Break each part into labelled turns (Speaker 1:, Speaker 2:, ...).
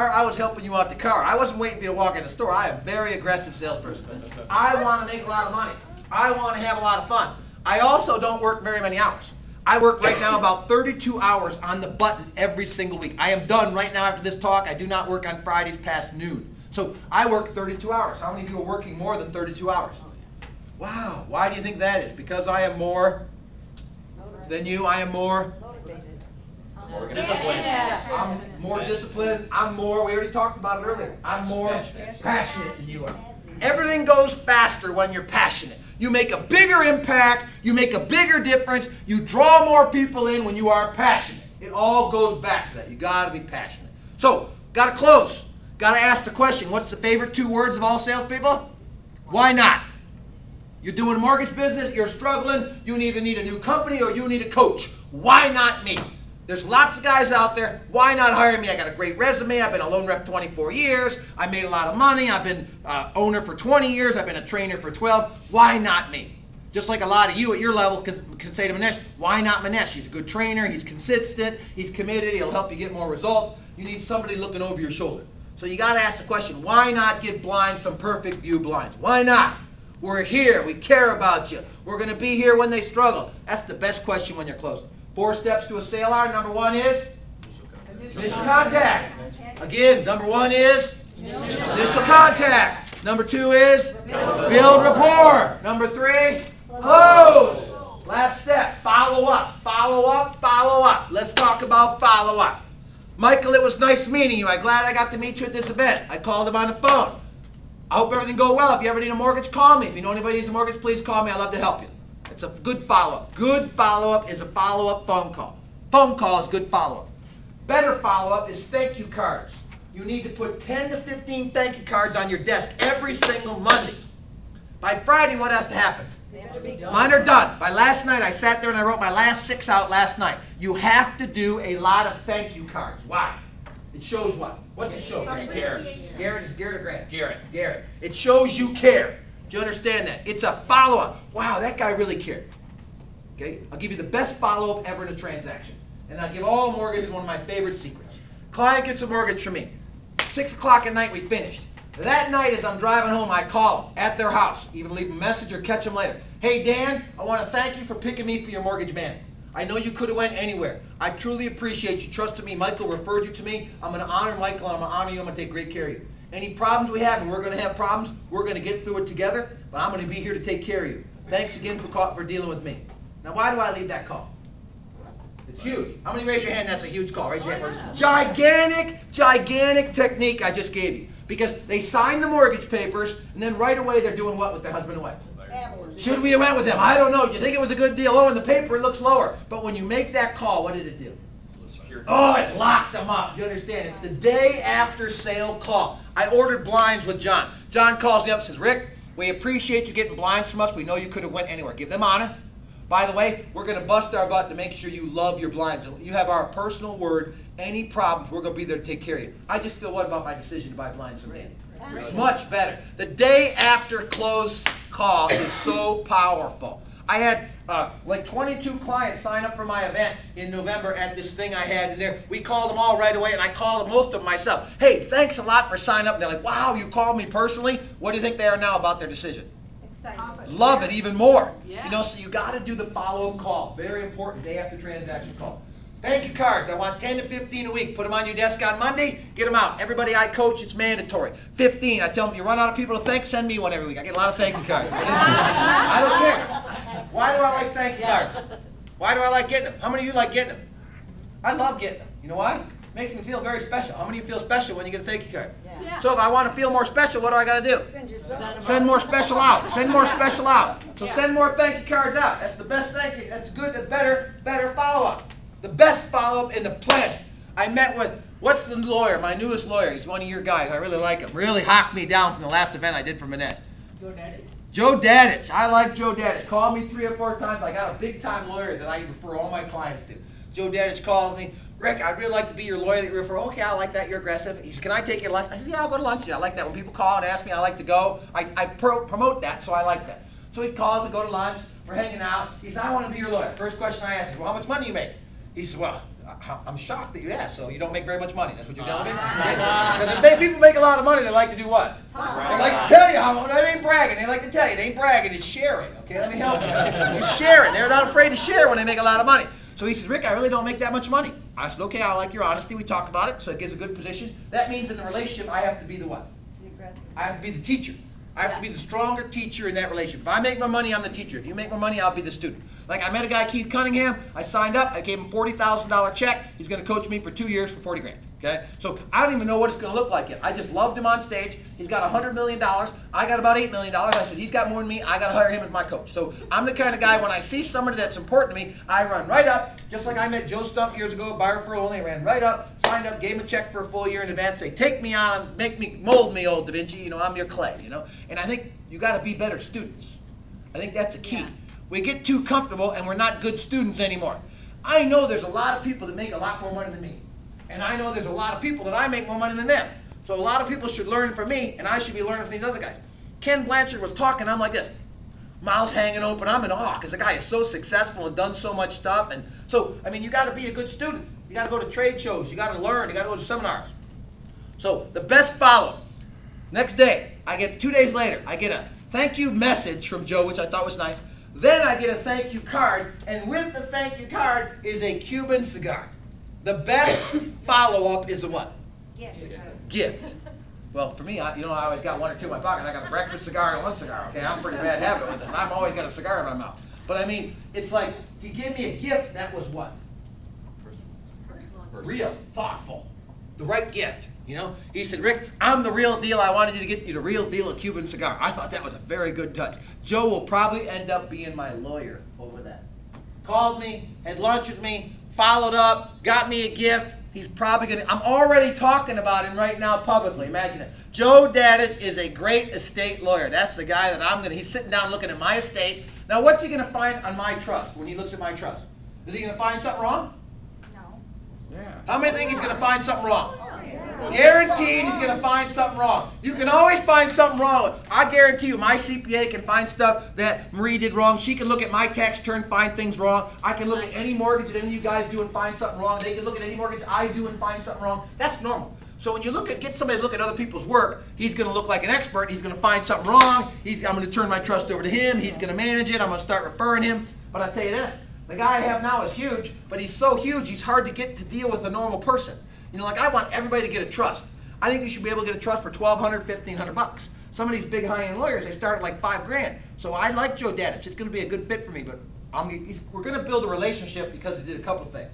Speaker 1: I was helping you out the car. I wasn't waiting for you to walk in the store. I am a very aggressive salesperson. I want to make a lot of money. I want to have a lot of fun. I also don't work very many hours. I work right now about 32 hours on the button every single week. I am done right now after this talk. I do not work on Fridays past noon. So I work 32 hours. How many of you are working more than 32 hours? Wow. Why do you think that is? Because I am more than you. I am more
Speaker 2: disciplined.
Speaker 1: I'm more disciplined. I'm more, we already talked about it earlier, I'm more passionate than you are. Everything goes faster when you're passionate. You make a bigger impact, you make a bigger difference, you draw more people in when you are passionate. It all goes back to that. You gotta be passionate. So, gotta close. Gotta ask the question, what's the favorite 2 words of all salespeople? Why not? You're doing a mortgage business, you're struggling, you either need a new company or you need a coach. Why not me? There's lots of guys out there. Why not hire me? I got a great resume. I've been a loan rep 24 years. I made a lot of money. I've been owner for 20 years. I've been a trainer for 12. Why not me? Just like a lot of you at your level can say to Manesh, why not Manesh? He's a good trainer. He's consistent. He's committed. He'll help you get more results. You need somebody looking over your shoulder. So you got to ask the question, why not get blinds from Perfect View Blinds? Why not? We're here. We care about you. We're going to be here when they struggle. That's the best question when you're closing. 4 steps to a sale are, number 1 is initial contact. Again, number 1 is initial contact. Number 2 is build rapport. Number 3, close. Last step, follow up, follow up, follow up. Let's talk about follow up. Michael, it was nice meeting you. I'm glad I got to meet you at this event. I called him on the phone. I hope everything goes well. If you ever need a mortgage, call me. If you know anybody needs a mortgage, please call me. I'd love to help you. It's a good follow-up. Good follow-up is a follow-up phone call. Phone call is good follow-up. Better follow-up is thank you cards. You need to put 10 to 15 thank you cards on your desk every single Monday. By Friday, what has to happen? Mine are done. By last night, I sat there and I wrote my last 6 out last night. You have to do a lot of thank you cards. Why? It shows what? What's it show?
Speaker 2: Garrett.
Speaker 1: Garrett is Garrett or Grant?
Speaker 2: Garrett.
Speaker 1: Garrett. It shows you care. Do you understand that? It's a follow-up. Wow, that guy really cared. Okay? I'll give you the best follow-up ever in a transaction. And I give all mortgages one of my favorite secrets. Client gets a mortgage from me. 6 o'clock at night, we finished. That night, as I'm driving home, I call them at their house. Even leave a message or catch them later. Hey, Dan, I want to thank you for picking me for your mortgage man. I know you could have went anywhere. I truly appreciate you trusting me. Michael referred you to me. I'm going to honor Michael, and I'm going to honor you. I'm going to take great care of you. Any problems we have, and we're going to have problems, we're going to get through it together, but I'm going to be here to take care of you. Thanks again for dealing with me. Now, why do I leave that call? It's huge. How many raise your hand? That's a huge call. Raise your hand. Gigantic technique I just gave you. Because they sign the mortgage papers, and then right away they're doing what with their husband and wife? Should we have went with them? I don't know. Do you think it was a good deal? Oh, in the paper it looks lower. But when you make that call, what did it do? Oh, it locked them up. You understand? It's the day after sale call. I ordered blinds with John. John calls me up and says, Rick, we appreciate you getting blinds from us. We know you could have went anywhere. Give them honor. By the way, we're going to bust our butt to make sure you love your blinds. You have our personal word. Any problems, we're going to be there to take care of you. I just feel what about my decision to buy blinds from Dan? Much better. The day after close call is so powerful. I had like 22 clients sign up for my event in November at this thing I had in there. We called them all right away, and I called most of them myself. Hey, thanks a lot for signing up. And they're like, wow, you called me personally? What do you think they are now about their decision? Excited. Love it even more. Yeah. You know, so you got to do the follow-up call. Very important day after transaction call. Thank you cards. I want 10 to 15 a week. Put them on your desk on Monday. Get them out. Everybody I coach, it's mandatory. 15. I tell them, you run out of people to thank, send me one every week. I get a lot of thank you cards. I don't care. Why do I like thank you cards? Why do I like getting them? How many of you like getting them? I love getting them. You know why? It makes me feel very special. How many of you feel special when you get a thank you card? Yeah. So if I want to feel more special, what do I got to do? Send more special out. Send more special out. So send more thank you cards out. That's the best thank you. That's good. That's better follow-up. The best follow-up in the planet. I met with, what's the lawyer, my newest lawyer. He's one of your guys. I really like him. Really hocked me down from the last event I did for Manette. Joe Dadich. Joe Dadich. I like Joe Dadich. Called me 3 or 4 times. I got a big-time lawyer that I refer all my clients to. Joe Dadich calls me, Rick, I'd really like to be your lawyer that you refer. Okay, I like that. You're aggressive. He says, can I take you to lunch? I said, yeah, I'll go to lunch. Yeah, I like that. When people call and ask me, I like to go. I promote that, so I like that. So he calls, we go to lunch. We're hanging out. He said, I want to be your lawyer. First question I asked him, well, how much money do you make? He said, well, I'm shocked that you asked. So you don't make very much money. That's what you're telling me? Because people make a lot of money, they like to do what? They like to tell you how, that ain't bragging. They like to tell you, it ain't bragging, it's sharing. Okay, let me help you. It's sharing. They're not afraid to share when they make a lot of money. So he says, Rick, I really don't make that much money. I said, okay, I like your honesty. We talked about it, so it gives a good position. That means in the relationship, I have to be the what? I have to be the teacher. I have to be the stronger teacher in that relationship. If I make more money, I'm the teacher. If you make more money, I'll be the student. Like I met a guy, Keith Cunningham. I signed up. I gave him a $40,000 check. He's going to coach me for 2 years for 40 grand. Okay? So I don't even know what it's going to look like yet. I just loved him on stage. He's got $100 million. I got about $8 million. I said, he's got more than me. I got to hire him as my coach. So I'm the kind of guy, when I see somebody that's important to me, I run right up. Just like I met Joe Stump years ago, by referral only. I ran right up, signed up, gave him a check for a full year in advance. Say, take me on, make me, mold me, old Da Vinci. You know, I'm your clay, you know. And I think you got to be better students. I think that's the key. Yeah. We get too comfortable and we're not good students anymore. I know there's a lot of people that make a lot more money than me. And I know there's a lot of people that I make more money than them. So a lot of people should learn from me, and I should be learning from these other guys. Ken Blanchard was talking, I'm like this. Mouth's hanging open, I'm in awe, because the guy is so successful and done so much stuff. And so, I mean, you got to be a good student. You got to go to trade shows, you got to learn, you got to go to seminars. So the best follow-up. Next day, 2 days later, I get a thank you message from Joe, which I thought was nice. Then I get a thank you card, and with the thank you card is a Cuban cigar. The best follow-up is a what? Gift. Well, for me, you know, I always got 1 or 2 in my pocket. I got a breakfast cigar and 1 cigar. Okay, I'm a pretty bad habit with it. I'm always got a cigar in my mouth. But I mean, it's like he gave me a gift that was what? Personal. Real, thoughtful, the right gift. You know, he said, Rick, I'm the real deal. I wanted you to get you the real deal, a Cuban cigar. I thought that was a very good touch. Joe will probably end up being my lawyer over that. Called me, had lunch with me, followed up, got me a gift. He's probably going to, I'm already talking about him right now publicly. Imagine that. Joe Daddis is a great estate lawyer. That's the guy that I'm going to, he's sitting down looking at my estate. Now, what's he going to find on my trust when he looks at my trust? Is he going to find something wrong?
Speaker 2: No.
Speaker 1: Yeah. How many think he's going to find something wrong? Guaranteed he's going to find something wrong. You can always find something wrong. I guarantee you my CPA can find stuff that Marie did wrong. She can look at my tax return, find things wrong. I can look at any mortgage that any of you guys do and find something wrong. They can look at any mortgage I do and find something wrong. That's normal. So when you get somebody to look at other people's work, he's going to look like an expert. He's going to find something wrong. I'm going to turn my trust over to him. He's going to manage it. I'm going to start referring him. But I'll tell you this, the guy I have now is huge, but he's so huge he's hard to get to deal with a normal person. You know, like I want everybody to get a trust. I think you should be able to get a trust for $1,200, $1,500. Some of these big high-end lawyers, they start at like $5 grand. So I like Joe Daddis. It's going to be a good fit for me, but we're going to build a relationship because he did a couple things.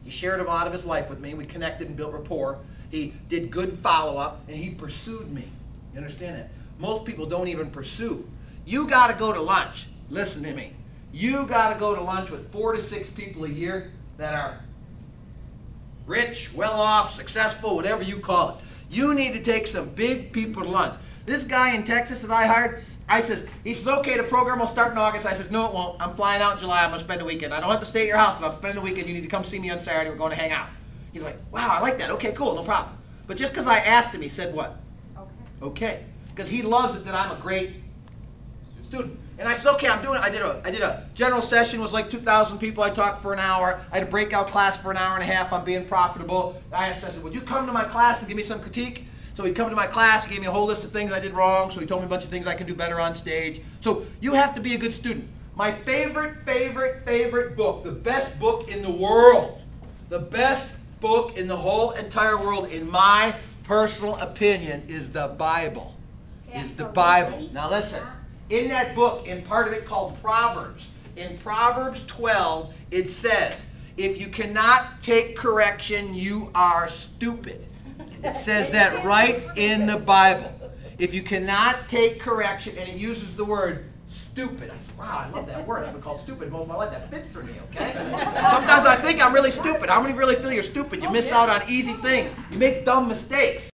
Speaker 1: He shared a lot of his life with me. We connected and built rapport. He did good follow-up, and he pursued me. You understand that? Most people don't even pursue. You got to go to lunch. Listen to me. You got to go to lunch with 4 to 6 people a year that are rich, well-off, successful, whatever you call it. You need to take some big people to lunch. This guy in Texas that I hired, he says, okay, the program will start in August. I says, no, it won't. I'm flying out in July. I'm going to spend the weekend. I don't have to stay at your house, but I'm spending the weekend. You need to come see me on Saturday. We're going to hang out. He's like, wow, I like that. Okay, cool, no problem. But just because I asked him, he said what? Okay. Because he loves it that I'm a great student. And I said, okay, I'm doing it. I did a general session, was like 2,000 people. I talked for an hour. I had a breakout class for an hour and a half on being profitable. I asked him, I said, would you come to my class and give me some critique? So he'd come to my class, he gave me a whole list of things I did wrong, so he told me a bunch of things I can do better on stage. So you have to be a good student. My favorite book, the best book in the world, the best book in the whole entire world, in my personal opinion, is the Bible. Now listen. In that book, in part of it called Proverbs, in Proverbs 12, it says, if you cannot take correction, you are stupid. It says that right in the Bible. If you cannot take correction, and it uses the word stupid. I said, wow, I love that word. I've been called stupid most of my life. That fits for me, okay? Sometimes I think I'm really stupid. How many really feel you're stupid? You miss out on easy things. You make dumb mistakes.